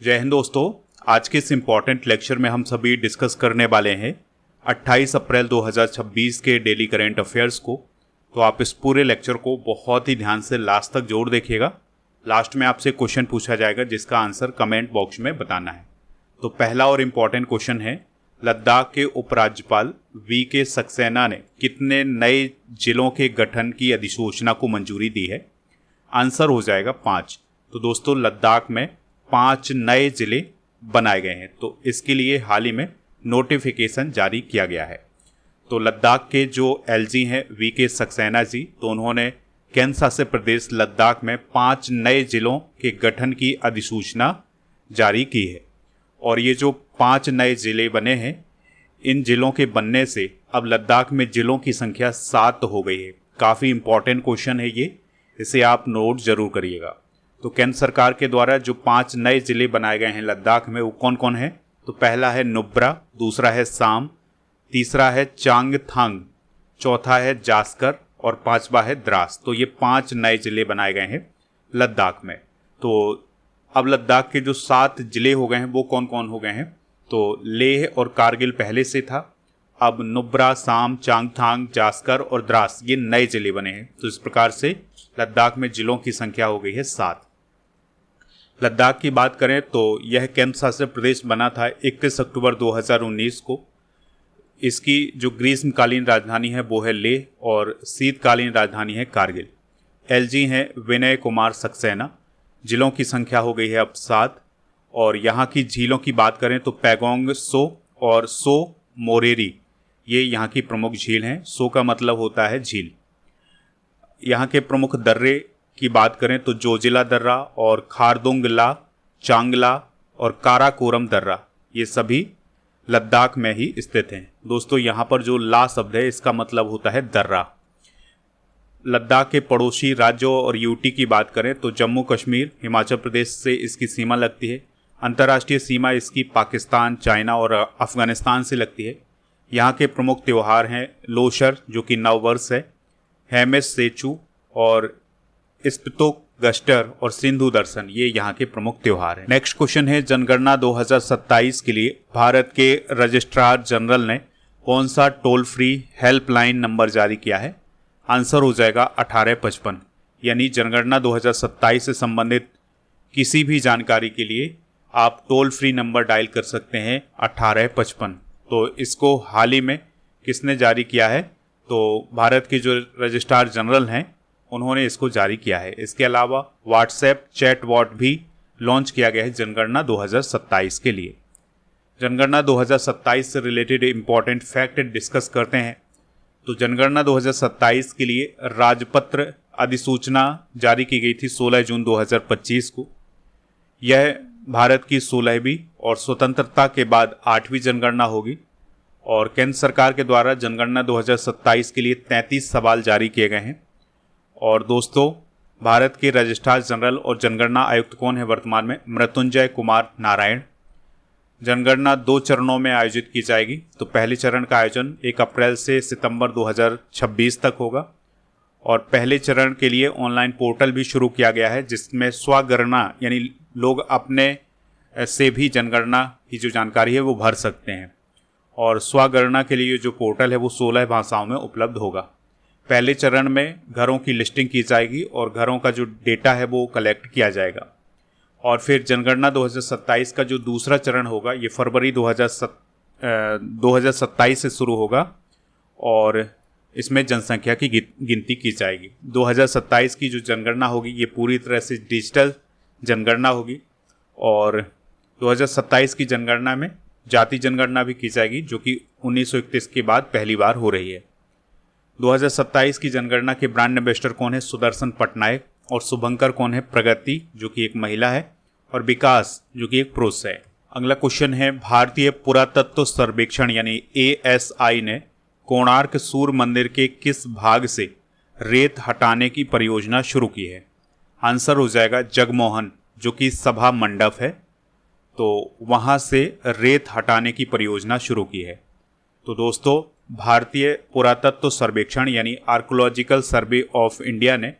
जय हिंद दोस्तों। आज के इस इम्पॉर्टेंट लेक्चर में हम सभी डिस्कस करने वाले हैं 28 अप्रैल 2026 के डेली करेंट अफेयर्स को। तो आप इस पूरे लेक्चर को बहुत ही ध्यान से लास्ट तक जरूर देखिएगा। लास्ट में आपसे क्वेश्चन पूछा जाएगा जिसका आंसर कमेंट बॉक्स में बताना है। तो पहला और इम्पॉर्टेंट क्वेश्चन है, लद्दाख के उपराज्यपाल वीके सक्सेना ने कितने नए जिलों के गठन की अधिसूचना को मंजूरी दी है? आंसर हो जाएगा 5। तो दोस्तों लद्दाख में 5 नए जिले बनाए गए हैं। तो इसके लिए हाल ही में नोटिफिकेशन जारी किया गया है। तो लद्दाख के जो एलजी हैं वीके सक्सेना जी, तो उन्होंने केंद्र शासित प्रदेश लद्दाख में 5 नए जिलों के गठन की अधिसूचना जारी की है। और ये जो 5 नए जिले बने हैं, इन जिलों के बनने से अब लद्दाख में जिलों की संख्या 7 हो गई है। काफ़ी इंपॉर्टेंट क्वेश्चन है ये, इसे आप नोट जरूर करिएगा। तो केंद्र सरकार के द्वारा जो 5 नए जिले बनाए गए हैं लद्दाख में, वो कौन कौन है? तो पहला है नुब्रा, दूसरा है साम, तीसरा है चांगथांग, चौथा है जास्कर और 5वां है द्रास। तो ये 5 नए जिले बनाए गए हैं लद्दाख में। तो अब लद्दाख के जो 7 जिले हो गए हैं वो कौन कौन हो गए हैं? तो लेह और कारगिल पहले से था, अब नुब्रा, साम, चांगथांग, जास्कर और द्रास ये नए जिले बने हैं। तो इस प्रकार से लद्दाख में जिलों की संख्या हो गई है 7। लद्दाख की बात करें तो यह केंद्र शासित प्रदेश बना था 21 अक्टूबर 2019 को। इसकी जो ग्रीष्मकालीन राजधानी है वो है लेह और शीतकालीन राजधानी है कारगिल। एलजी हैं विनय कुमार सक्सेना। जिलों की संख्या हो गई है अब 7। और यहाँ की झीलों की बात करें तो पैगोंग सो और सो मोरेरी ये यहाँ की प्रमुख झील हैं। सो का मतलब होता है झील। यहाँ के प्रमुख दर्रे की बात करें तो जोजिला दर्रा और खारदुंगला, चांगला और काराकोरम दर्रा ये सभी लद्दाख में ही स्थित हैं। दोस्तों यहाँ पर जो ला शब्द है इसका मतलब होता है दर्रा। लद्दाख के पड़ोसी राज्यों और यूटी की बात करें तो जम्मू कश्मीर, हिमाचल प्रदेश से इसकी सीमा लगती है। अंतर्राष्ट्रीय सीमा इसकी पाकिस्तान, चाइना और अफगानिस्तान से लगती है। यहाँ के प्रमुख त्यौहार हैं लोशर जो कि नववर्ष है, हेमेस सेचू और स्पितोक गस्टर और सिंधु दर्शन ये यहाँ के प्रमुख त्यौहार हैं। नेक्स्ट क्वेश्चन है, जनगणना 2027 के लिए भारत के रजिस्ट्रार जनरल ने कौन सा टोल फ्री हेल्पलाइन नंबर जारी किया है? आंसर हो जाएगा 1855। यानी जनगणना 2027 से संबंधित किसी भी जानकारी के लिए आप टोल फ्री नंबर डायल कर सकते हैं 1855। तो इसको हाल ही में किसने जारी किया है? तो भारत के जो रजिस्ट्रार जनरल हैं उन्होंने इसको जारी किया है। इसके अलावा व्हाट्सएप चैट बॉट भी लॉन्च किया गया है जनगणना 2027 के लिए। जनगणना 2027 से रिलेटेड इंपॉर्टेंट फैक्ट डिस्कस करते हैं। तो जनगणना 2027 के लिए राजपत्र अधिसूचना जारी की गई थी 16 जून 2025 को। यह भारत की 16वीं और स्वतंत्रता के बाद 8वीं जनगणना होगी। और केंद्र सरकार के द्वारा जनगणना 2027 के लिए 33 सवाल जारी किए गए हैं। और दोस्तों भारत के रजिस्ट्रार जनरल और जनगणना आयुक्त कौन है वर्तमान में? मृत्युंजय कुमार नारायण। जनगणना 2 चरणों में आयोजित की जाएगी। तो पहले चरण का आयोजन 1 अप्रैल से सितंबर 2026 तक होगा। और पहले चरण के लिए ऑनलाइन पोर्टल भी शुरू किया गया है जिसमें स्वगणना यानी लोग अपने से भी जनगणना की जो जानकारी है वो भर सकते हैं। और स्वगणना के लिए जो पोर्टल है वो 16 भाषाओं में उपलब्ध होगा। पहले चरण में घरों की लिस्टिंग की जाएगी और घरों का जो डेटा है वो कलेक्ट किया जाएगा। और फिर जनगणना 2027 का जो दूसरा चरण होगा ये फरवरी 2027 से शुरू होगा और इसमें जनसंख्या की गिनती की जाएगी। 2027 की जो जनगणना होगी ये पूरी तरह से डिजिटल जनगणना होगी। और 2027 की जनगणना में जाति जनगणना भी की जाएगी जो कि 1931 के बाद पहली बार हो रही है। 2027 की जनगणना के ब्रांड एम्बेसडर कौन है? सुदर्शन पटनायक। और शुभंकर कौन है? प्रगति जो कि एक महिला है और विकास जो कि एक पुरुष है। अगला क्वेश्चन है, भारतीय पुरातत्व सर्वेक्षण यानी ASI ने कोणार्क सूर्य मंदिर के किस भाग से रेत हटाने की परियोजना शुरू की है? आंसर हो जाएगा जगमोहन जो कि सभा मंडप है। तो वहाँ से रेत हटाने की परियोजना शुरू की है। तो दोस्तों भारतीय पुरातत्व सर्वेक्षण यानी आर्कोलॉजिकल सर्वे ऑफ इंडिया ने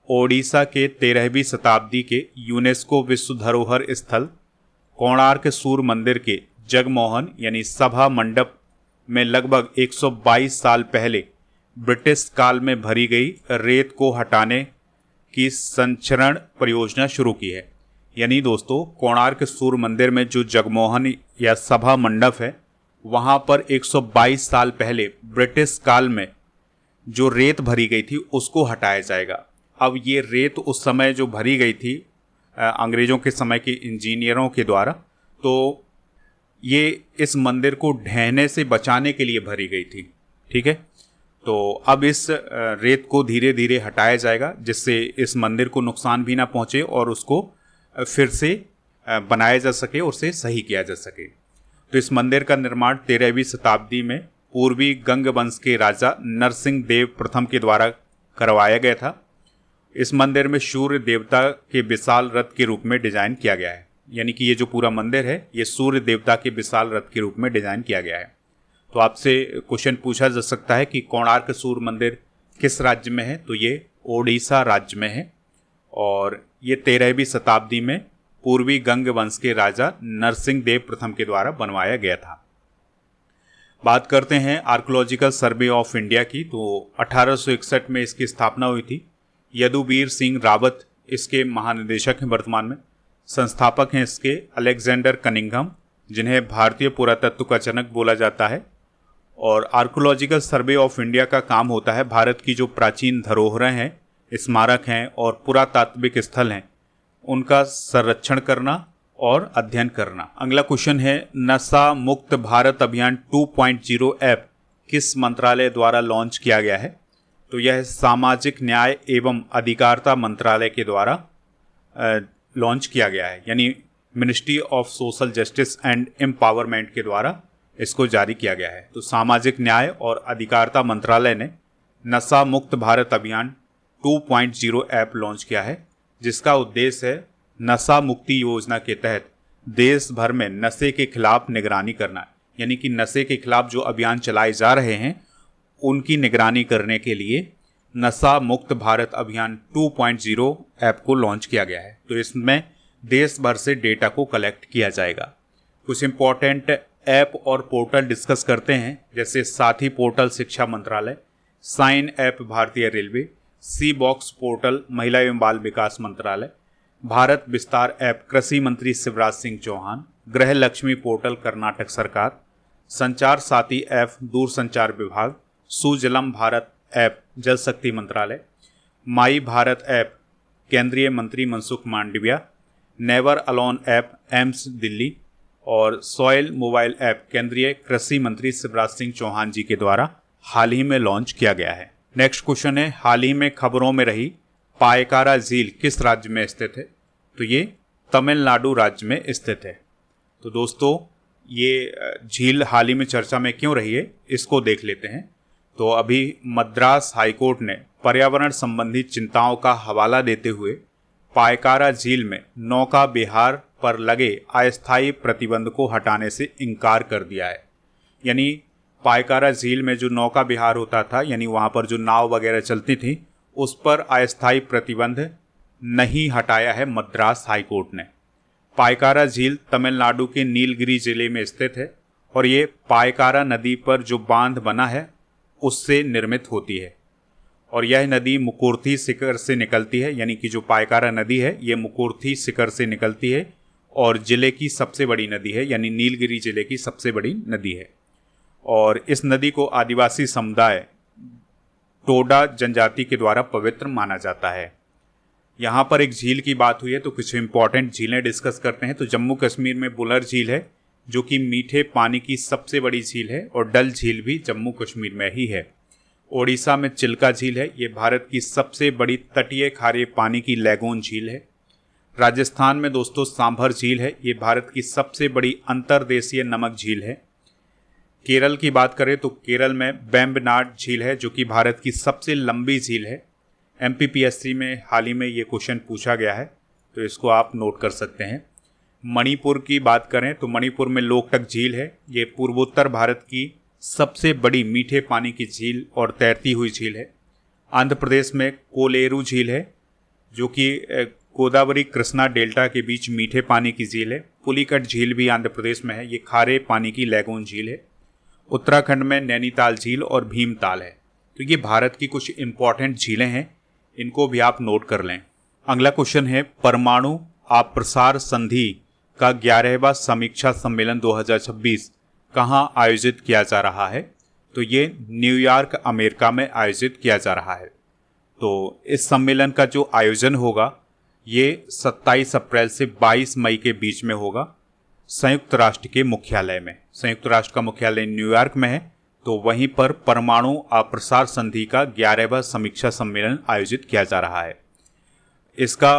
ओडिशा के 13वीं शताब्दी के यूनेस्को विश्व धरोहर स्थल कोणार्क सूर्य मंदिर के जगमोहन यानी सभा मंडप में लगभग 122 साल पहले ब्रिटिश काल में भरी गई रेत को हटाने की संचरण परियोजना शुरू की है। यानी दोस्तों, कोणार्क सूर्य मंदिर में जो जगमोहन या सभा मंडप है, वहाँ पर 122 साल पहले ब्रिटिश काल में जो रेत भरी गई थी उसको हटाया जाएगा। अब ये रेत उस समय जो भरी गई थी अंग्रेज़ों के समय के इंजीनियरों के द्वारा, तो ये इस मंदिर को ढहने से बचाने के लिए भरी गई थी। ठीक है, तो अब इस रेत को धीरे धीरे हटाया जाएगा जिससे इस मंदिर को नुकसान भी ना पहुँचे और उसको फिर से बनाया जा सके और उसे सही किया जा सके। तो इस मंदिर का निर्माण 13वीं शताब्दी में पूर्वी गंग वंश के राजा नरसिंह देव प्रथम के द्वारा करवाया गया था। इस मंदिर में सूर्य देवता के विशाल रथ के रूप में डिजाइन किया गया है। यानी कि ये जो पूरा मंदिर है ये सूर्य देवता के विशाल रथ के रूप में डिजाइन किया गया है। तो आपसे क्वेश्चन पूछा जा सकता है कि कोणार्क सूर्य मंदिर किस राज्य में है, तो ये ओडिशा राज्य में है और ये 13वीं शताब्दी में पूर्वी गंग वंश के राजा नरसिंह देव प्रथम के द्वारा बनवाया गया था। बात करते हैं आर्कोलॉजिकल सर्वे ऑफ इंडिया की। तो 1861 में इसकी स्थापना हुई थी। यदुवीर सिंह रावत इसके महानिदेशक हैं वर्तमान में। संस्थापक हैं इसके अलेक्जेंडर कनिंघम, जिन्हें भारतीय पुरातत्व का जनक बोला जाता है। और आर्कोलॉजिकल सर्वे ऑफ इंडिया का काम होता है भारत की जो प्राचीन धरोहरें हैं, स्मारक हैं और पुरातात्विक स्थल हैं, उनका संरक्षण करना और अध्ययन करना। अगला क्वेश्चन है, नशा मुक्त भारत अभियान 2.0 ऐप किस मंत्रालय द्वारा लॉन्च किया गया है? तो यह सामाजिक न्याय एवं अधिकारिता मंत्रालय के द्वारा लॉन्च किया गया है। यानी ministry of social justice and empowerment के द्वारा इसको जारी किया गया है। तो सामाजिक न्याय और अधिकारिता मंत्रालय ने नशा मुक्त भारत अभियान 2.0 ऐप लॉन्च किया है, जिसका उद्देश्य है नशा मुक्ति योजना के तहत देश भर में नशे के खिलाफ निगरानी करना। यानी कि नशे के खिलाफ जो अभियान चलाए जा रहे हैं उनकी निगरानी करने के लिए नशा मुक्त भारत अभियान 2.0 ऐप को लॉन्च किया गया है। तो इसमें देश भर से डेटा को कलेक्ट किया जाएगा। कुछ इंपॉर्टेंट ऐप और पोर्टल डिस्कस करते हैं, जैसे साथी पोर्टल शिक्षा मंत्रालय, साइन ऐप भारतीय रेलवे, सी बॉक्स पोर्टल महिला एवं बाल विकास मंत्रालय, भारत विस्तार ऐप कृषि मंत्री शिवराज सिंह चौहान, गृह लक्ष्मी पोर्टल कर्नाटक सरकार, संचार साथी ऐप दूरसंचार विभाग, सुजलम भारत ऐप जल शक्ति मंत्रालय, माई भारत ऐप केंद्रीय मंत्री Mansukh Mandaviya, never alone app AIIMS Delhi और सॉइल मोबाइल ऐप केंद्रीय कृषि मंत्री शिवराज सिंह चौहान जी के द्वारा हाल ही में लॉन्च किया गया है। नेक्स्ट क्वेश्चन है, हाल ही में खबरों में रही पायकारा झील किस राज्य में स्थित है? तो ये तमिलनाडु राज्य में स्थित है। तो दोस्तों, ये झील हाल ही में चर्चा में क्यों रही है इसको देख लेते हैं। तो अभी मद्रास हाईकोर्ट ने पर्यावरण संबंधी चिंताओं का हवाला देते हुए पायकारा झील में नौका विहार पर लगे अस्थायी प्रतिबंध को हटाने से इनकार कर दिया है। यानी पायकारा झील में जो नौका विहार होता था, यानी वहाँ पर जो नाव वगैरह चलती थी, उस पर अस्थायी प्रतिबंध नहीं हटाया है मद्रास हाईकोर्ट ने। पायकारा झील तमिलनाडु के नीलगिरी जिले में स्थित है और ये पायकारा नदी पर जो बांध बना है उससे निर्मित होती है। और यह नदी मुकुर्थी शिखर से निकलती है। यानी कि जो पायकारा नदी है ये मुकुर्थी शिखर से निकलती है और जिले की सबसे बड़ी नदी है, यानी नीलगिरी जिले की सबसे बड़ी नदी है। और इस नदी को आदिवासी समुदाय टोडा जनजाति के द्वारा पवित्र माना जाता है। यहाँ पर एक झील की बात हुई है तो कुछ इंपॉर्टेंट झीलें डिस्कस करते हैं। तो जम्मू कश्मीर में बुलर झील है जो कि मीठे पानी की सबसे बड़ी झील है और डल झील भी जम्मू कश्मीर में ही है। ओडिशा में चिल्का झील है, ये भारत की सबसे बड़ी तटीय खारे पानी की लैगून झील है। राजस्थान में दोस्तों सांभर झील है, ये भारत की सबसे बड़ी अंतर्देशीय नमक झील है। केरल की बात करें तो केरल में वेम्बनाड झील है जो कि भारत की सबसे लंबी झील है। MPPSC में हाल ही में ये क्वेश्चन पूछा गया है तो इसको आप नोट कर सकते हैं। मणिपुर की बात करें तो मणिपुर में लोकटक झील है, ये पूर्वोत्तर भारत की सबसे बड़ी मीठे पानी की झील और तैरती हुई झील है। आंध्र प्रदेश में कोलेरू झील है जो कि गोदावरी कृष्णा डेल्टा के बीच मीठे पानी की झील है पुलिकट झील भी आंध्र प्रदेश में है, ये खारे पानी की लैगून झील है। उत्तराखंड में नैनीताल झील और भीमताल है। तो ये भारत की कुछ इंपॉर्टेंट झीलें हैं, इनको भी आप नोट कर लें। अगला क्वेश्चन है, परमाणु अप्रसार संधि का 11वां समीक्षा सम्मेलन 2026 कहाँ आयोजित किया जा रहा है? तो ये न्यूयॉर्क अमेरिका में आयोजित किया जा रहा है। तो इस सम्मेलन का जो आयोजन होगा ये 27 अप्रैल से 22 मई के बीच में होगा, संयुक्त राष्ट्र के मुख्यालय में। संयुक्त राष्ट्र का मुख्यालय न्यूयॉर्क में है, तो वहीं पर परमाणु अप्रसार संधि का 11वां समीक्षा सम्मेलन आयोजित किया जा रहा है। इसका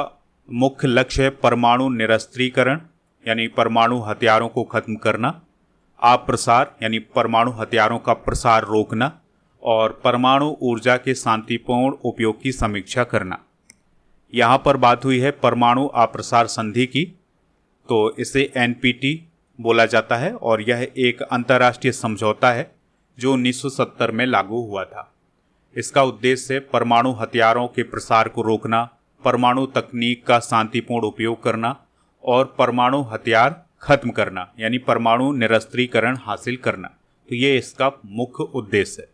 मुख्य लक्ष्य है परमाणु निरस्त्रीकरण यानी परमाणु हथियारों को खत्म करना, अप्रसार यानी परमाणु हथियारों का प्रसार रोकना और परमाणु ऊर्जा के शांतिपूर्ण उपयोग की समीक्षा करना। यहाँ पर बात हुई है परमाणु अप्रसार संधि की, तो इसे NPT बोला जाता है और यह एक अंतर्राष्ट्रीय समझौता है जो 1970 में लागू हुआ था। इसका उद्देश्य परमाणु हथियारों के प्रसार को रोकना, परमाणु तकनीक का शांतिपूर्ण उपयोग करना और परमाणु हथियार खत्म करना यानी परमाणु निरस्त्रीकरण हासिल करना। तो ये इसका मुख्य उद्देश्य है।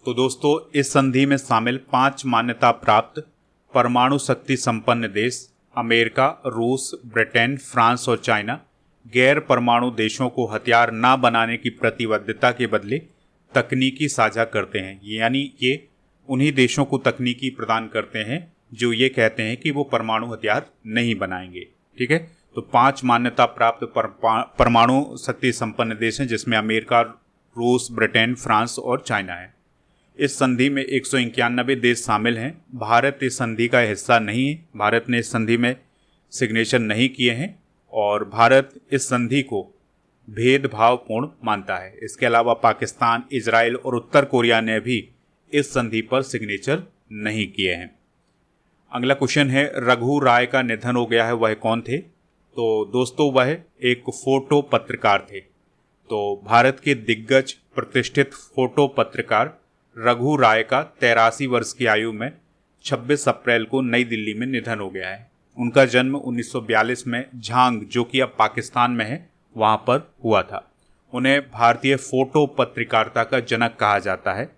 तो दोस्तों, इस संधि में शामिल 5 मान्यता प्राप्त परमाणु शक्ति संपन्न देश अमेरिका, रूस, ब्रिटेन, फ्रांस और चाइना गैर परमाणु देशों को हथियार न बनाने की प्रतिबद्धता के बदले तकनीकी साझा करते हैं। यानी ये उन्हीं देशों को तकनीकी प्रदान करते हैं जो ये कहते हैं कि वो परमाणु हथियार नहीं बनाएंगे। ठीक है, तो 5 मान्यता प्राप्त परमाणु शक्ति संपन्न देश हैं जिसमें अमेरिका, रूस, ब्रिटेन, फ्रांस और चाइना है। इस संधि में 191 देश शामिल हैं। भारत इस संधि का हिस्सा नहीं है, भारत ने इस संधि में सिग्नेचर नहीं किए हैं और भारत इस संधि को भेदभावपूर्ण मानता है। इसके अलावा पाकिस्तान, इजराइल और उत्तर कोरिया ने भी इस संधि पर सिग्नेचर नहीं किए हैं। अगला क्वेश्चन है, रघु राय का निधन हो गया है, वह कौन थे? तो दोस्तों, वह एक फोटो पत्रकार थे। तो भारत के दिग्गज प्रतिष्ठित फोटो पत्रकार रघु राय का 83 वर्ष की आयु में 26 अप्रैल को नई दिल्ली में निधन हो गया है। उनका जन्म 1942 में झांग, जो कि अब पाकिस्तान में है, वहाँ पर हुआ था। उन्हें भारतीय फोटो पत्रकारिता का जनक कहा जाता है।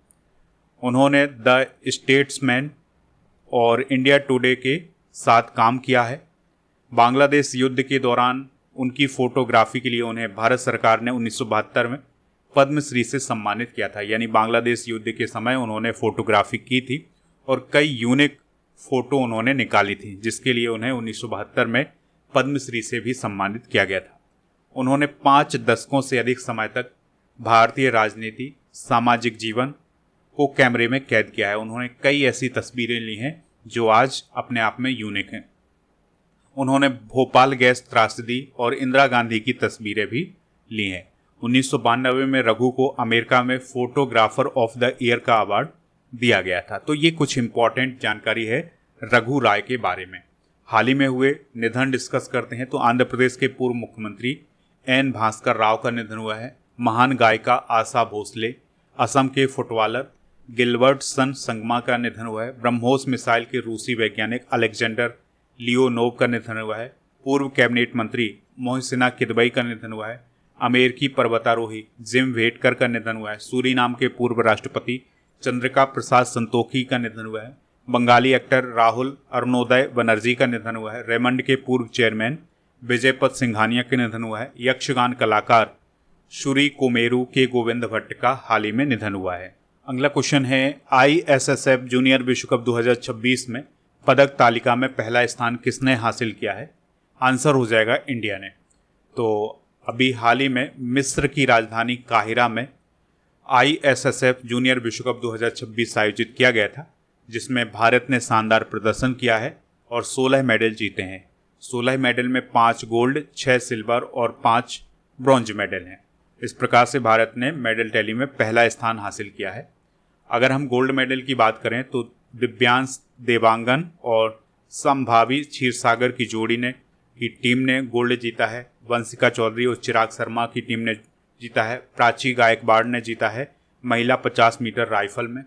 उन्होंने द स्टेट्समैन और इंडिया टुडे के साथ काम किया है। बांग्लादेश युद्ध के दौरान उनकी फोटोग्राफी के लिए उन्हें भारत सरकार ने 1972 में पद्मश्री से सम्मानित किया था। यानी बांग्लादेश युद्ध के समय उन्होंने फोटोग्राफी की थी और कई यूनिक फ़ोटो उन्होंने निकाली थी, जिसके लिए उन्हें 1972 में पद्मश्री से भी सम्मानित किया गया था। उन्होंने 5 दशकों से अधिक समय तक भारतीय राजनीति, सामाजिक जीवन को कैमरे में कैद किया है। उन्होंने कई ऐसी तस्वीरें ली हैं जो आज अपने आप में यूनिक हैं। उन्होंने भोपाल गैस त्रासदी और इंदिरा गांधी की तस्वीरें भी ली हैं। 1992 में रघु को अमेरिका में फोटोग्राफर ऑफ द ईयर का अवार्ड दिया गया था। तो ये कुछ इंपॉर्टेंट जानकारी है रघु राय के बारे में। हाल ही में हुए निधन डिस्कस करते हैं। तो आंध्र प्रदेश के पूर्व मुख्यमंत्री एन भास्कर राव का निधन हुआ है। महान गायिका आशा भोसले, असम के फुटबॉलर गिलबर्टसन संगमा का निधन हुआ है। ब्रह्मोस मिसाइल के रूसी वैज्ञानिक अलेक्जेंडर लियोनोव का निधन हुआ है। पूर्व कैबिनेट मंत्री मोहसिना किदवई का निधन हुआ है। अमेरिकी पर्वतारोही जिम वेटकर का निधन हुआ है। सूरीनाम के पूर्व राष्ट्रपति चंद्रिका प्रसाद संतोखी का निधन हुआ है। बंगाली एक्टर राहुल अरुणोदय बनर्जी का निधन हुआ है। रेमंड के पूर्व चेयरमैन विजयपत सिंघानिया का निधन हुआ है। यक्षगान कलाकार श्री कुमेरू के गोविंद भट्ट का हाल ही में निधन हुआ है। अगला क्वेश्चन है, ISSF जूनियर विश्व कप 2026 में पदक तालिका में पहला स्थान किसने हासिल किया है? आंसर हो जाएगा इंडिया ने। तो अभी हाल ही में मिस्र की राजधानी काहिरा में ISSF जूनियर विश्व कप 2026 आयोजित किया गया था, जिसमें भारत ने शानदार प्रदर्शन किया है और 16 मेडल जीते हैं। 16 मेडल में 5 गोल्ड, 6 सिल्वर और 5 ब्रॉन्ज मेडल हैं। इस प्रकार से भारत ने मेडल टैली में पहला स्थान हासिल किया है। अगर हम गोल्ड मेडल की बात करें तो दिव्यांश देवांगन और संभावी क्षीरसागर की जोड़ी ने की टीम ने गोल्ड जीता है। वंशिका चौधरी और चिराग शर्मा की टीम ने जीता है। प्राची गायकवाड़ ने जीता है महिला 50 मीटर राइफल में।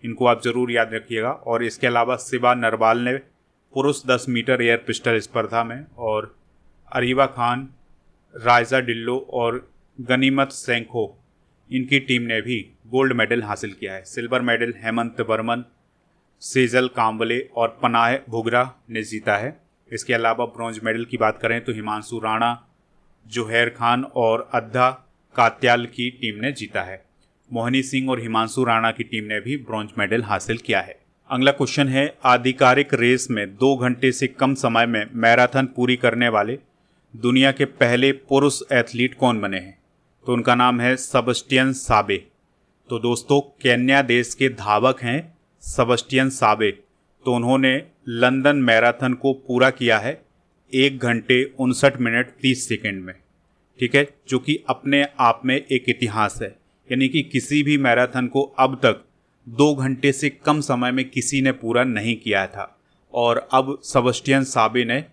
इनको आप ज़रूर याद रखिएगा। और इसके अलावा शिवा नरवाल ने पुरुष 10 मीटर एयर पिस्टल स्पर्धा में और अरीवा खान राइजा डिल्लो और गनीमत सेंखो, इनकी टीम ने भी गोल्ड मेडल हासिल किया है। सिल्वर मेडल हेमंत बर्मन, सेजल कांबले और पनाह भुगरा ने जीता है। इसके अलावा ब्रॉन्ज मेडल की बात करें तो हिमांशु राणा, जुहैर खान और अद्धा कात्याल की टीम ने जीता है। मोहिनी सिंह और हिमांशु राणा की टीम ने भी ब्रॉन्ज मेडल हासिल किया है। अगला क्वेश्चन है, आधिकारिक रेस में 2 घंटे से कम समय में मैराथन पूरी करने वाले दुनिया के पहले पुरुष एथलीट कौन बने हैं? तो उनका नाम है सेबेस्टियन साबे। तो दोस्तों, केन्या देश के धावक हैं सेबेस्टियन साबे। तो उन्होंने लंदन मैराथन को पूरा किया है 1 घंटे 59 मिनट 30 सेकेंड में। ठीक है, जो कि अपने आप में एक इतिहास है। यानी कि किसी भी मैराथन को अब तक 2 घंटे से कम समय में किसी ने पूरा नहीं किया था, और अब सेबेस्टियन साबे ने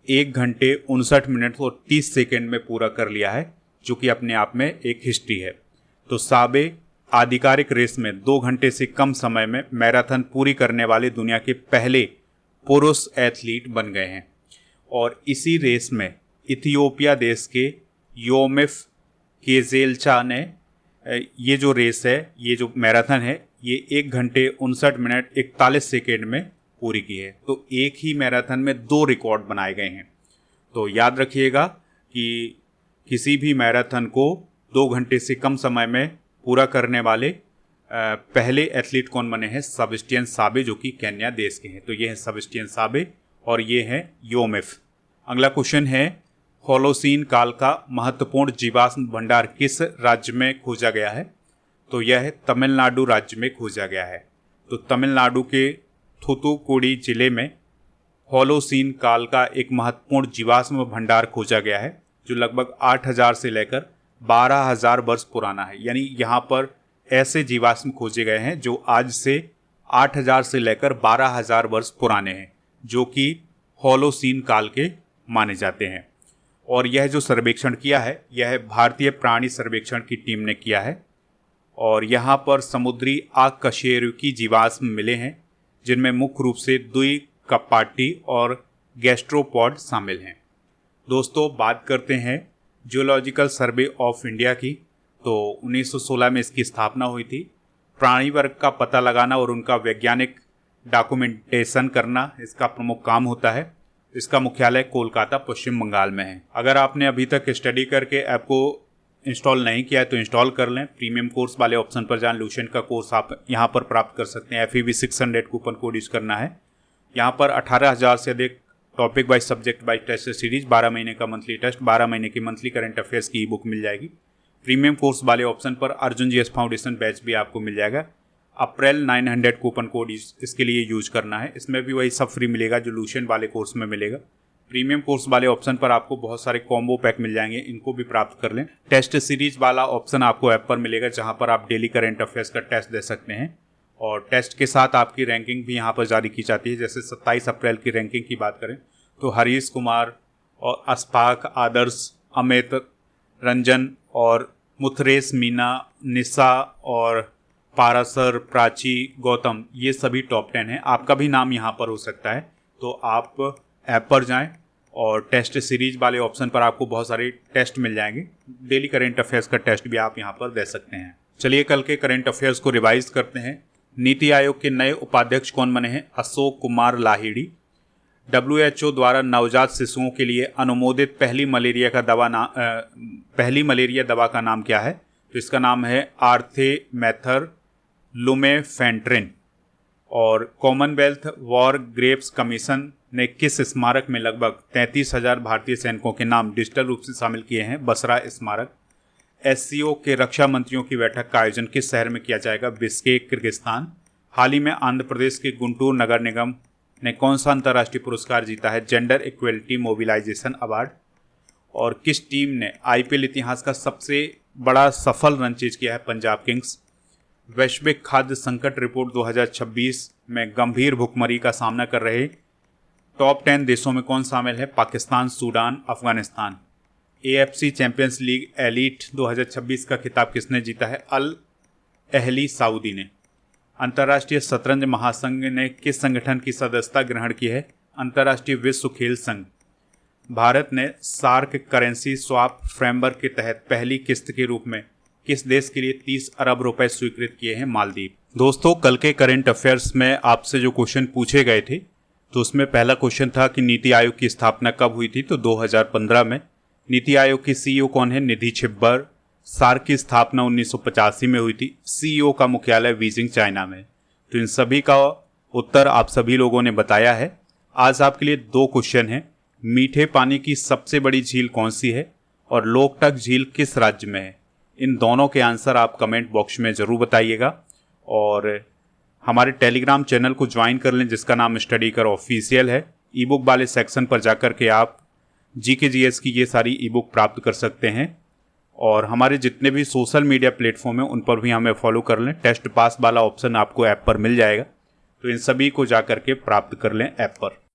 1 घंटे 59 मिनट और 30 सेकेंड में पूरा कर लिया है, जो कि अपने आप में एक हिस्ट्री है। तो साबे आधिकारिक रेस में 2 घंटे से कम समय में मैराथन पूरी करने वाले दुनिया के पहले पुरुष एथलीट बन गए हैं। और इसी रेस में इथियोपिया देश के योमिफ केजेल्चा ने ये जो रेस है, ये जो मैराथन है, ये 1 घंटे 59 मिनट 41 सेकेंड में पूरी की है। तो एक ही मैराथन में 2 रिकॉर्ड बनाए गए हैं। तो याद रखिएगा कि किसी भी मैराथन को 2 घंटे से कम समय में पूरा करने वाले पहले एथलीट कौन बने हैं? सेबेस्टियन साबे, जो कि केन्या देश के हैं। तो ये हैं सेबेस्टियन साबे और ये हैं योमिफ। अगला क्वेश्चन है, होलोसीन काल का महत्वपूर्ण जीवाश्म भंडार किस राज्य में खोजा गया है? तो यह है तमिलनाडु राज्य में खोजा गया है। तो तमिलनाडु के थूथुकुडी जिले में होलोसीन काल का एक महत्वपूर्ण जीवाश्म भंडार खोजा गया है, जो लगभग 8000 से लेकर 12000 वर्ष पुराना है। यानी यहाँ पर ऐसे जीवाश्म खोजे गए हैं जो आज से 8000 से लेकर 12000 वर्ष पुराने हैं, जो कि होलोसीन काल के माने जाते हैं। और यह जो सर्वेक्षण किया है, यह भारतीय प्राणी सर्वेक्षण की टीम ने किया है। और यहाँ पर समुद्री आकशेरुकी जीवाश्म मिले हैं, जिनमें मुख्य रूप से द्विकपाटी और गैस्ट्रोपॉड शामिल हैं। दोस्तों, बात करते हैं जियोलॉजिकल सर्वे ऑफ इंडिया की। तो 1916 में इसकी स्थापना हुई थी। प्राणी वर्ग का पता लगाना और उनका वैज्ञानिक डॉक्यूमेंटेशन करना इसका प्रमुख काम होता है। इसका मुख्यालय कोलकाता, पश्चिम बंगाल में है। अगर आपने अभी तक स्टडी करके ऐप को इंस्टॉल नहीं किया है तो इंस्टॉल कर लें। प्रीमियम कोर्स वाले ऑप्शन पर जाएं। लुसेंट का कोर्स आप यहां पर प्राप्त कर सकते हैं। FEV 600 कूपन कोड यूज करना है। यहां पर 18,000 से अधिक topic wise subject wise test series, 12 महीने का मंथली टेस्ट, 12 महीने की मंथली करंट अफेयर्स की ई बुक मिल जाएगी। प्रीमियम कोर्स वाले ऑप्शन पर अर्जुन GS फाउंडेशन बैच भी आपको मिल जाएगा। अप्रैल 900 कूपन कोड इसके लिए यूज करना है। इसमें भी वही सब फ्री मिलेगा जो लुसेंट वाले कोर्स में मिलेगा। प्रीमियम कोर्स वाले ऑप्शन पर आपको बहुत सारे कॉम्बो पैक मिल जाएंगे, इनको भी प्राप्त कर लें। टेस्ट सीरीज वाला ऑप्शन आपको ऐप पर मिलेगा, जहां पर आप डेली करंट अफेयर्स का टेस्ट दे सकते हैं। और टेस्ट के साथ आपकी रैंकिंग भी यहाँ पर जारी की जाती है। जैसे 27 अप्रैल की रैंकिंग की बात करें तो हरीश कुमार और अस्फाक, आदर्श, अमित, रंजन और मुथरेश, मीना, निशा और पारासर, प्राची, गौतम, ये सभी टॉप 10 हैं। आपका भी नाम यहाँ पर हो सकता है। तो आप ऐप पर जाएं और टेस्ट सीरीज वाले ऑप्शन पर आपको बहुत सारे टेस्ट मिल जाएंगे। डेली करंट अफेयर्स का टेस्ट भी आप यहाँ पर दे सकते हैं। चलिए कल के करंट अफेयर्स को रिवाइज करते हैं। नीति आयोग के नए उपाध्यक्ष कौन बने हैं? अशोक कुमार लाहिड़ी। WHO द्वारा नवजात शिशुओं के लिए अनुमोदित पहली मलेरिया दवा का नाम क्या है? तो इसका नाम है आर्थेमेथर लुमेफेंट्रिन। और कॉमनवेल्थ वॉर ग्रेव्स कमीशन ने किस स्मारक में लगभग 33,000 भारतीय सैनिकों के नाम डिजिटल रूप से शामिल किए हैं? बसरा स्मारक। SCO के रक्षा मंत्रियों की बैठक का आयोजन किस शहर में किया जाएगा? Bishkek, Kyrgyzstan. हाल ही में आंध्र प्रदेश के गुंटूर नगर निगम ने कौन सा अंतर्राष्ट्रीय पुरस्कार जीता है? Gender equality mobilization award. और किस टीम ने IPL इतिहास का सबसे बड़ा सफल रन चेज किया है? पंजाब किंग्स। वैश्विक खाद्य संकट रिपोर्ट 2026 में गंभीर भुखमरी का सामना कर रहे टॉप 10 देशों में कौन शामिल है? Pakistan, Sudan, Afghanistan. AFC champions league elite 2026 का खिताब किसने जीता है? अल अहली सऊदी ने। अंतर्राष्ट्रीय शतरंज महासंघ ने किस संगठन की सदस्यता ग्रहण की है? अंतर्राष्ट्रीय विश्व खेल संघ। भारत ने सार्क करेंसी स्वैप फ्रेमवर्क के तहत पहली किस्त के रूप में किस देश के लिए 30 अरब रुपए स्वीकृत किए हैं? मालदीव। दोस्तों, कल के करंट अफेयर्स में आपसे जो क्वेश्चन पूछे गए थे तो उसमें पहला क्वेश्चन था कि नीति आयोग की स्थापना कब हुई थी? तो 2015 में। नीति आयोग की सीईओ कौन है? निधि छिब्बर। सार्क की स्थापना 1985 में हुई थी। सीईओ का मुख्यालय बीजिंग, चाइना में। तो इन सभी का उत्तर आप सभी लोगों ने बताया है। आज आपके लिए 2 क्वेश्चन हैं। मीठे पानी की सबसे बड़ी झील कौन सी है और लोकटक झील किस राज्य में है? इन दोनों के आंसर आप कमेंट बॉक्स में ज़रूर बताइएगा और हमारे टेलीग्राम चैनल को ज्वाइन कर लें जिसका नाम स्टडी कर ऑफिशियल है। ई बुक वाले सेक्शन पर जाकर के आप जीके जीएस की ये सारी ई बुक प्राप्त कर सकते हैं और हमारे जितने भी सोशल मीडिया प्लेटफॉर्म हैं उन पर भी हमें फॉलो कर लें। टेस्ट पास वाला ऑप्शन आपको ऐप पर मिल जाएगा, तो इन सभी को जाकर के प्राप्त कर लें ऐप पर।